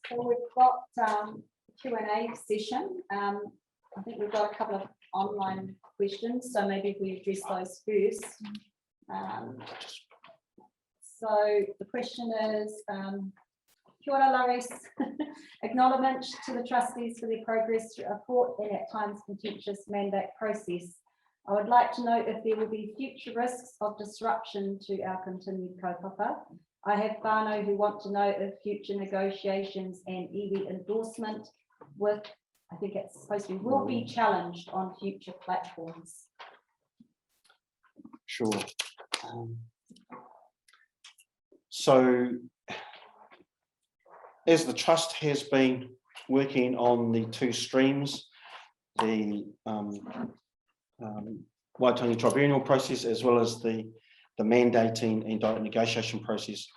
So we've got Q&A session. I think we've got a couple of online questions, so maybe if we address those first. So the question is, Kia ora, Laris. Acknowledgement to the trustees for their progress through a fraught and at times contentious mandate process. I would like to know if there will be future risks of disruption to our continued kaupapa. I have whānau who want to know if future negotiations and iwi endorsement with, I think it's supposed to be, will be challenged on future platforms. Sure. So, as the trust has been working on the two streams, the Waitangi Tribunal process as well as the mandating and direct negotiation process,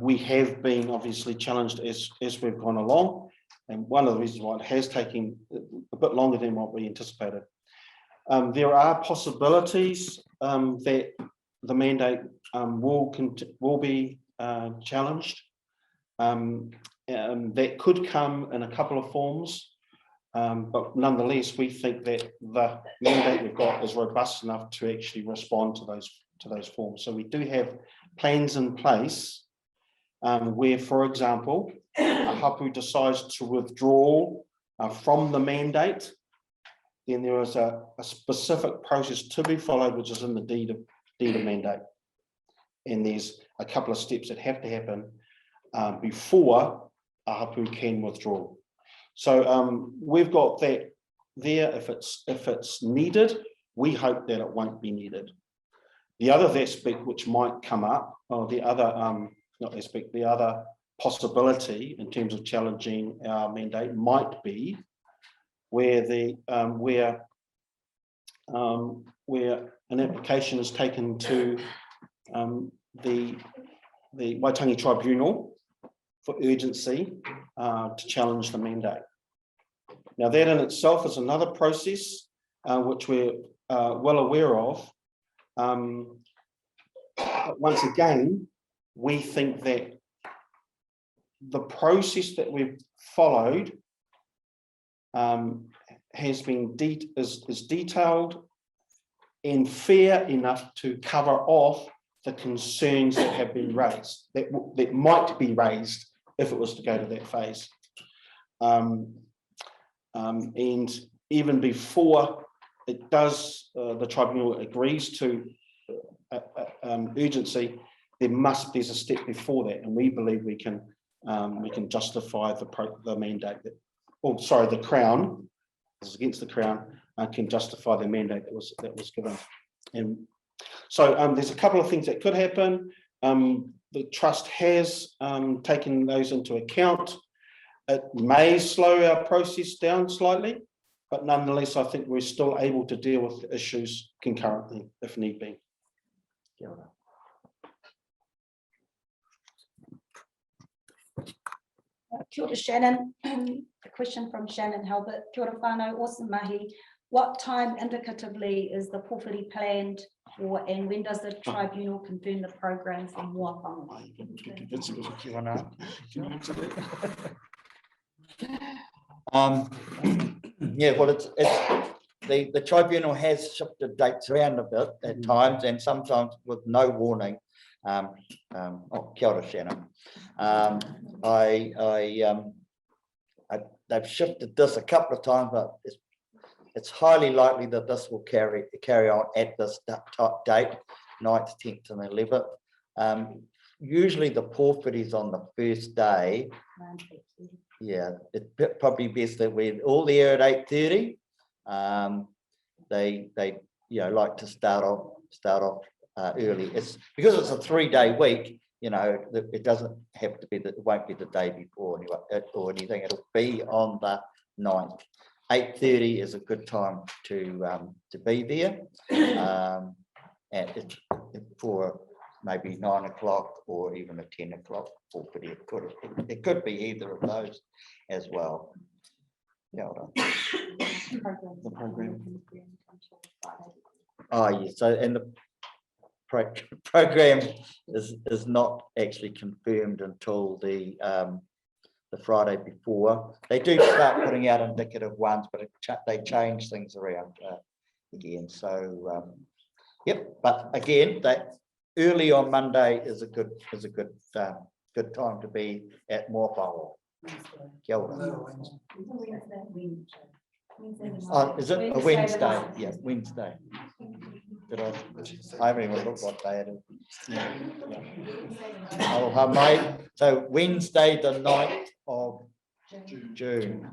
we have been obviously challenged as we've gone along, and one of the reasons why it has taken a bit longer than what we anticipated. There are possibilities that the mandate will be challenged. That could come in a couple of forms, but nonetheless, we think that the mandate we've got is robust enough to actually respond to those forms. So we do have plans in place where, for example, a hapu decides to withdraw from the mandate, then there is a specific process to be followed, which is in the deed of mandate. And there's a couple of steps that have to happen before a hapu can withdraw. So we've got that there. If it's needed, we hope that it won't be needed. The other aspect which might come up, or the other the other possibility in terms of challenging our mandate might be where an application is taken to the Waitangi Tribunal for urgency to challenge the mandate. Now that in itself is another process which we're well aware of. But once again, we think that the process that we've followed has been is detailed and fair enough to cover off the concerns that have been raised, that might be raised if it was to go to that phase. And even before it does, the tribunal agrees to urgency, there's a step before that, and we believe we can justify the mandate that, the Crown, this is against the Crown, can justify the mandate that was given. And so there's a couple of things that could happen. The trust has taken those into account. It may slow our process down slightly, but nonetheless, I think we're still able to deal with the issues concurrently if need be. Kia ora. Kia ora, Shannon. A question from Shannon Halbert. Kia ora whānau, awesome mahi. What time indicatively is the pōwhiri planned for, and when does the tribunal confirm the programs in mua whangai? Yeah, well, it's the tribunal has shifted dates around a bit at times, and sometimes with no warning. Kia ora, Shannon. They've shifted this a couple of times, but it's highly likely that this will carry on at this date, 9th, 10th, and 11th. Usually the pōwhiri is on the first day. Yeah, it's probably best that we're all there at 8:30. They like to start off early. It's because it's a 3-day week. It doesn't have to be that, it won't be the day before or anything. It'll be on the 9th. 8:30 is a good time to be there, and for maybe 9 o'clock or even a 10 o'clock. It could be either of those as well. Yeah. The program. Oh, yeah. So, and the program is not actually confirmed until the Friday before. They do start putting out indicative ones, but they change things around again. So yep, but again, that early on Monday is a good time to be at Moorwhao. Kia ora. Is it a Wednesday? Yeah, Wednesday. I haven't even looked what day it is. Oh, mate. So Wednesday, the 9th of June.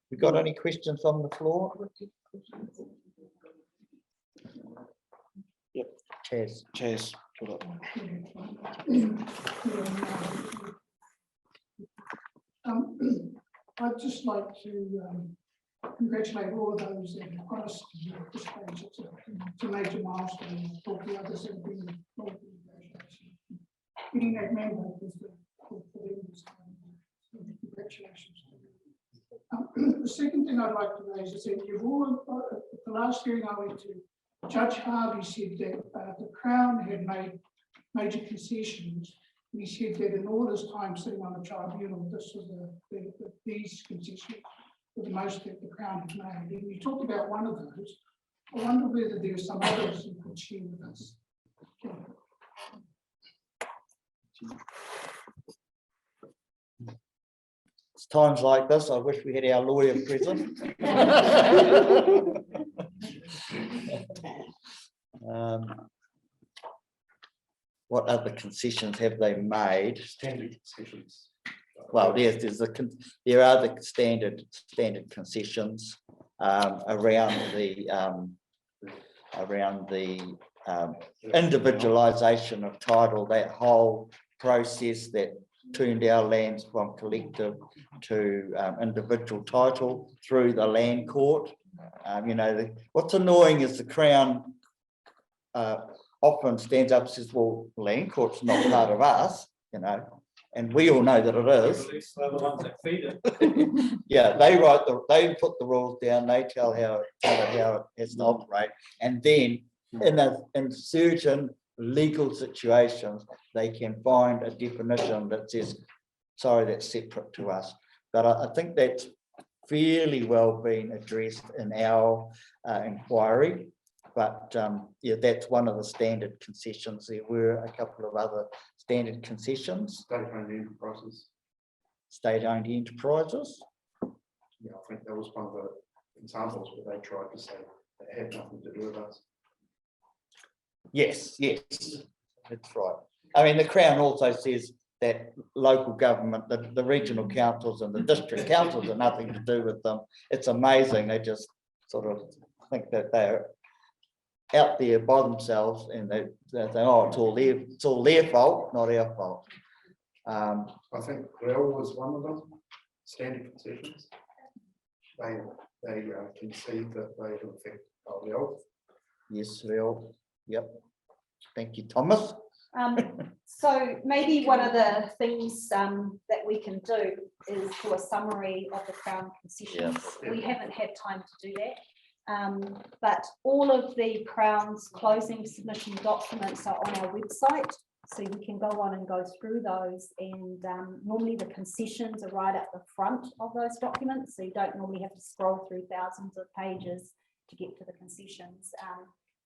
We got any questions on the floor? Yep. Chaz. I'd just like to congratulate all of those that have crossed this page. It's a major milestone. I thought the others have been involved in negotiation. Getting that mandate was for them. So congratulations. The second thing I'd like to raise is that you've all, at the last hearing I went to, Judge Harvey said that the Crown had made major concessions. And he said that in all his time sitting on the tribunal, this was these concessions were the most that the Crown had made. And you talked about one of those. I wonder whether there are some others you could share with us. It's times like this, I wish we had our lawyer present. What other concessions have they made? Standard concessions. Well, there are the standard concessions around the individualisation of title, that whole process that turned our lands from collective to individual title through the land court. You know, what's annoying is the Crown often stands up and says, well, land court's not part of us, you know, and we all know that it is. They're the ones that feed it. Yeah, they put the rules down, they tell how it has to operate, and then in certain legal situations, they can find a definition that says, sorry, that's separate to us. But I think that's fairly well been addressed in our inquiry. But yeah, that's one of the standard concessions. There were a couple of other standard concessions. State-owned enterprises. State-owned enterprises. Yeah, I think that was one of the examples where they tried to say it had nothing to do with us. Yes, that's right. I mean, the Crown also says that local government, the regional councils and the district councils have nothing to do with them. It's amazing. They just sort of think that they're out there by themselves, and they think, oh, it's all their fault, not our fault. I think Rel was one of them, standard concessions. They concede that they in effect are Rel. Yes, Rel. Yep. Thank you, Thomas. So maybe one of the things that we can do is do a summary of the Crown concessions. Yeah. We haven't had time to do that. But all of the Crown's closing submission documents are on our website, so you can go on and go through those, and normally the concessions are right at the front of those documents, so you don't normally have to scroll through thousands of pages to get to the concessions.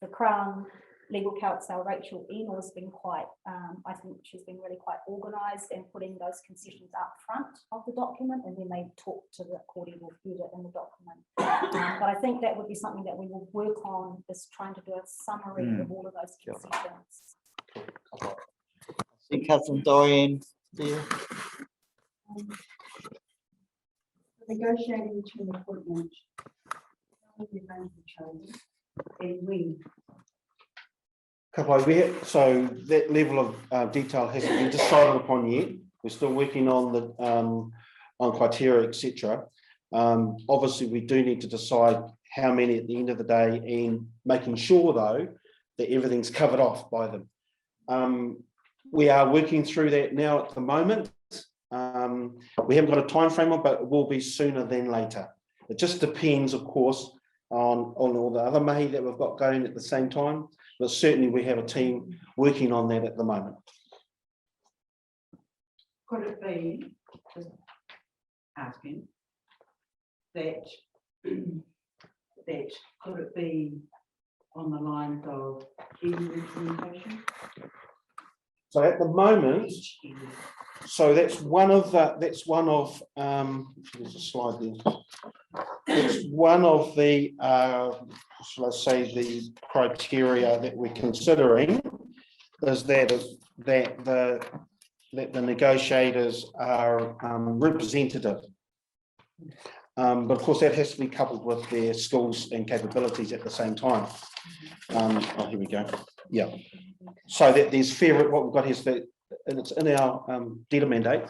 The Crown legal counsel Rachel Eno has been quite, I think she's been really quite organised and putting those concessions up front of the document, and then they talk to the court will put it in the document. But I think that would be something that we will work on, is trying to do a summary of all of those concessions. I see Cousin Diane there. Negotiating between the court and when. So that level of detail hasn't been decided upon yet. We're still working on the on criteria, etc. Obviously, we do need to decide how many at the end of the day, and making sure though that everything's covered off by them. We are working through that now at the moment. We haven't got a time frame on, but it will be sooner than later. It just depends, of course, on all the other mahi that we've got going at the same time, but certainly we have a team working on that at the moment. Could it be, just asking, that, that could it be on the lines of iwi representation? So at the moment, Each iwi. so that's one of there's a slide there. It's one of the, shall I say, the criteria that we're considering is that the negotiators are representative. But of course, that has to be coupled with their skills and capabilities at the same time. Oh, here we go. Yeah. So that there's fair, what we've got here is that, and it's in our data mandate,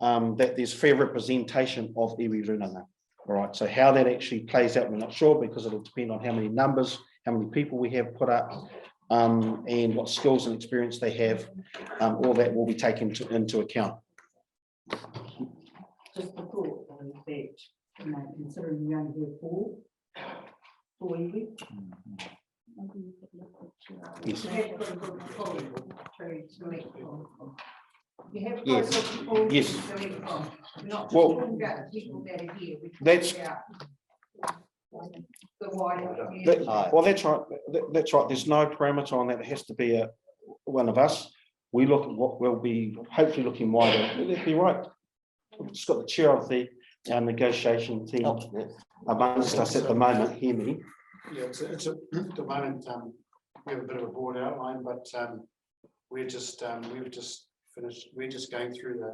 that there's fair representation of iwi runanga. All right, so how that actually plays out, we're not sure, because it'll depend on how many numbers, how many people we have put up, and what skills and experience they have. All that will be taken into account. Just the thought though, that, you know, considering we only have four iwi. Yes. You have got a good pool to select from. You have Yes. got a good pool to Yes. select from. We're not just Well, talking about the people that are here. We're talking that's- about the wider community. Well, that's right. That's right. There's no parameter on that. It has to be one of us. We look at what we'll be hopefully looking wider. That'd be right. We've just got the chair of the negotiation team amongst us at the moment. Hear me. Yeah, it's at the moment, we have a bit of a board outline, but we've just finished, we're just going through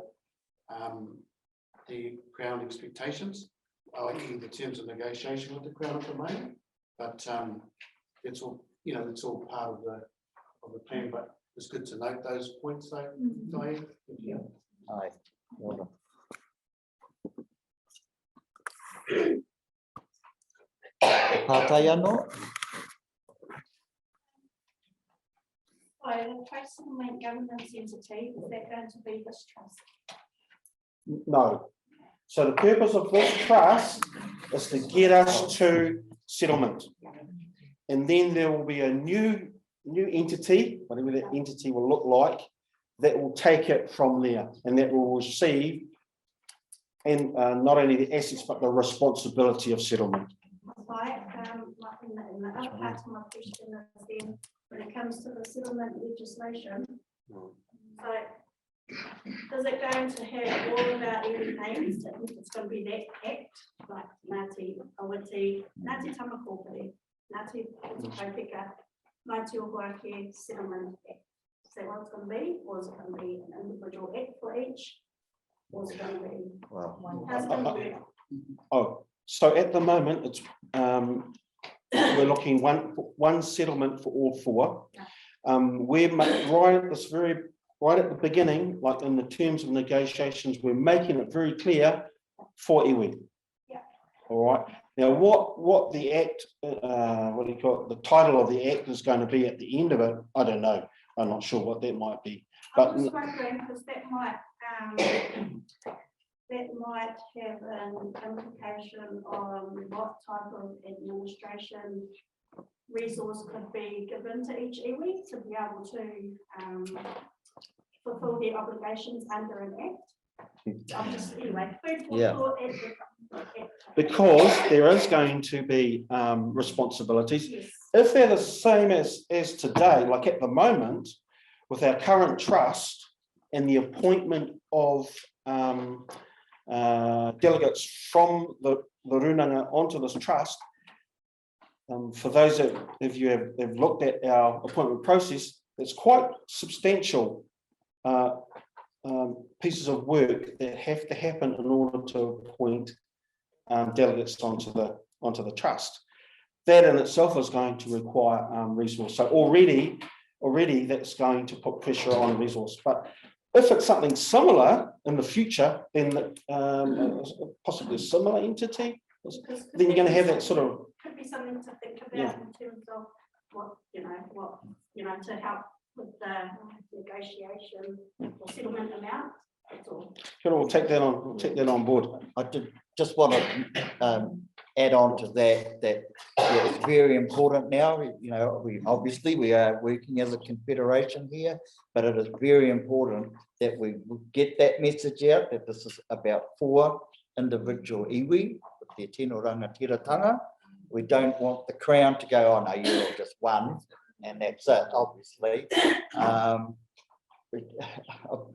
the Crown expectations, i.e. the terms of negotiation with the Crown at the moment. But it's all, you know, it's all part of the plan, but it's good to note those points though, Diane. Yeah. Aye. Well done. Hatayano, So the post-settlement governance entity, is that going to be this trust? No. So the purpose of this trust is to get us to settlement. And then there will be a new entity, whatever that entity will look like, that will take it from there, and that will receive and not only the assets, but the responsibility of settlement. Like, in the other part of my question is then, when it comes to the settlement legislation, so is it going to have all of our aims? It's going to be that act, like Ngāti Awiti, Ngāti Tamakōpere, Ngāti Paupeka, Ngāti Ohuake Settlement Act. Is that what it's going to be, or is it going to be an individual act for each? Or is it going to be well, how's it going to work? Oh, so at the moment, it's we're looking one settlement for all four. We're right at the beginning, like in the terms of negotiations, we're making it very clear for iwi. Yeah. All right. Now, what the act, what do you call it? The title of the act is going to be at the end of it, I don't know. I'm not sure what that might be. But I'm just wondering, because that might have an implication on what type of administration resource could be given to each iwi to be able to fulfill their obligations under an act. I'm just, anyway, food for Yeah. thought. because there is going to be responsibilities. Yes. If they're the same as today, like at the moment, with our current trust and the appointment of delegates from the runanga onto this trust, for those of you have looked at our appointment process, it's quite substantial pieces of work that have to happen in order to appoint delegates onto the trust. That in itself is going to require resource. So already that's going to put pressure on resource. But if it's something similar in the future, then possibly a similar entity, then you're going to have that sort of. Could be something to think about Yeah. in terms of what to help with the negotiation or settlement amount. That's all. We'll take that on board. I did just want to add on to that, yeah, it's very important now, you know, we are working as a confederation here, but it is very important that we get that message out, that this is about 4 individual iwi with their tino rangatiratanga. We don't want the Crown to go, oh no, you're just one, and that's it, obviously.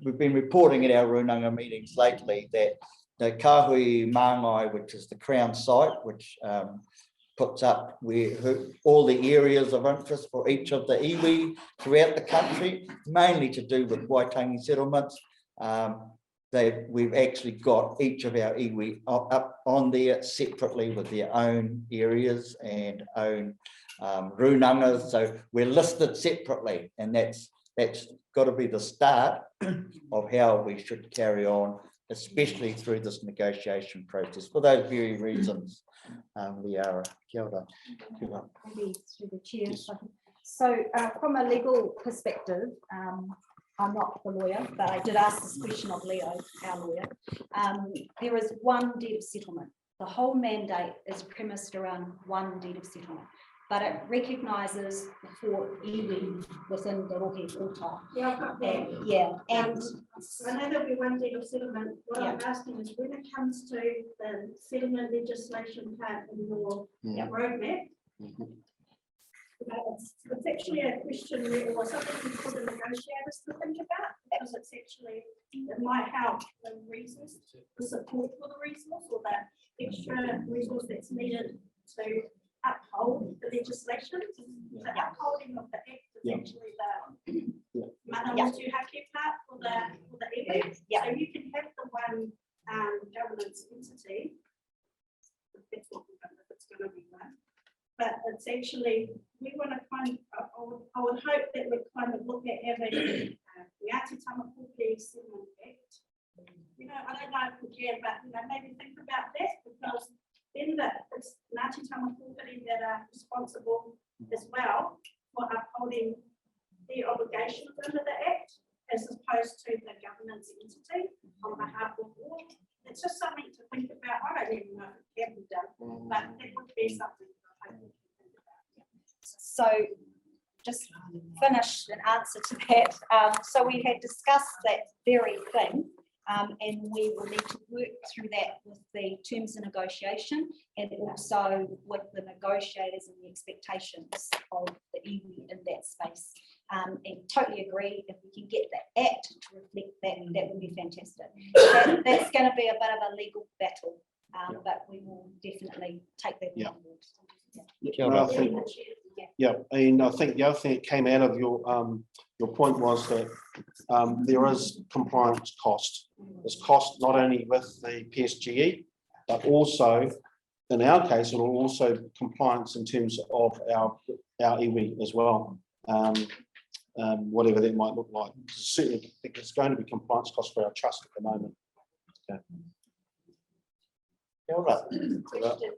We've been reporting at our Runanga meetings lately that the Kahui Māngai, which is the Crown site, which puts up all the areas of interest for each of the iwi throughout the country, mainly to do with Waitangi settlements. We've actually got each of our iwi up on there separately with their own areas and own runangas. So we're listed separately, and that's got to be the start of how we should carry on, especially through this negotiation process, for those very reasons. Liara, kia ora. Maybe through the chair. So from a legal perspective, I'm not the lawyer, but I did ask this question of Leo, our lawyer. There is one deed of settlement. The whole mandate is premised around one deed of settlement, but it recognises the 4 iwi within the Rohe kota. Yeah, I've got that. And yeah, and I know there'll be one deed of settlement. What I'm asking is when it comes to the settlement legislation part in your roadmap, it's actually a question or something for the negotiators to think about, because it's actually, it might help the resource, the support for the resource, or the extra resource that's needed to uphold the legislation. The upholding of the act is actually the Manamutu Hake part for the iwi. So you can have the one governance entity. That's not if it's going to be one. But it's actually, we want to I would hope that we kind of look at having the Ati Tamapuki Settlement Act. You know, I don't know if we can, but you know, maybe think about that, because then it's Ngāti Tamapuki that are responsible as well for upholding their obligations under the Act, as opposed to the governance entity on behalf of all. It's just something to think about. I don't even know if it can be done, but it would be something. so just finish an answer to that. So we had discussed that very thing, and we will need to work through that with the terms of negotiation, and also with the negotiators and the expectations of the iwi in that space. And totally agree, if we can get the act to reflect that, that would be fantastic. That's going to be a bit of a legal battle, but we will definitely take that on board. And I think the other thing that came out of your point was that there is compliance cost. There's cost not only with the PSGE, but also, in our case, it will also compliance in terms of our iwi as well. Whatever that might look like. Certainly, I think it's going to be compliance cost for our trust at the moment. Kia ora. Question.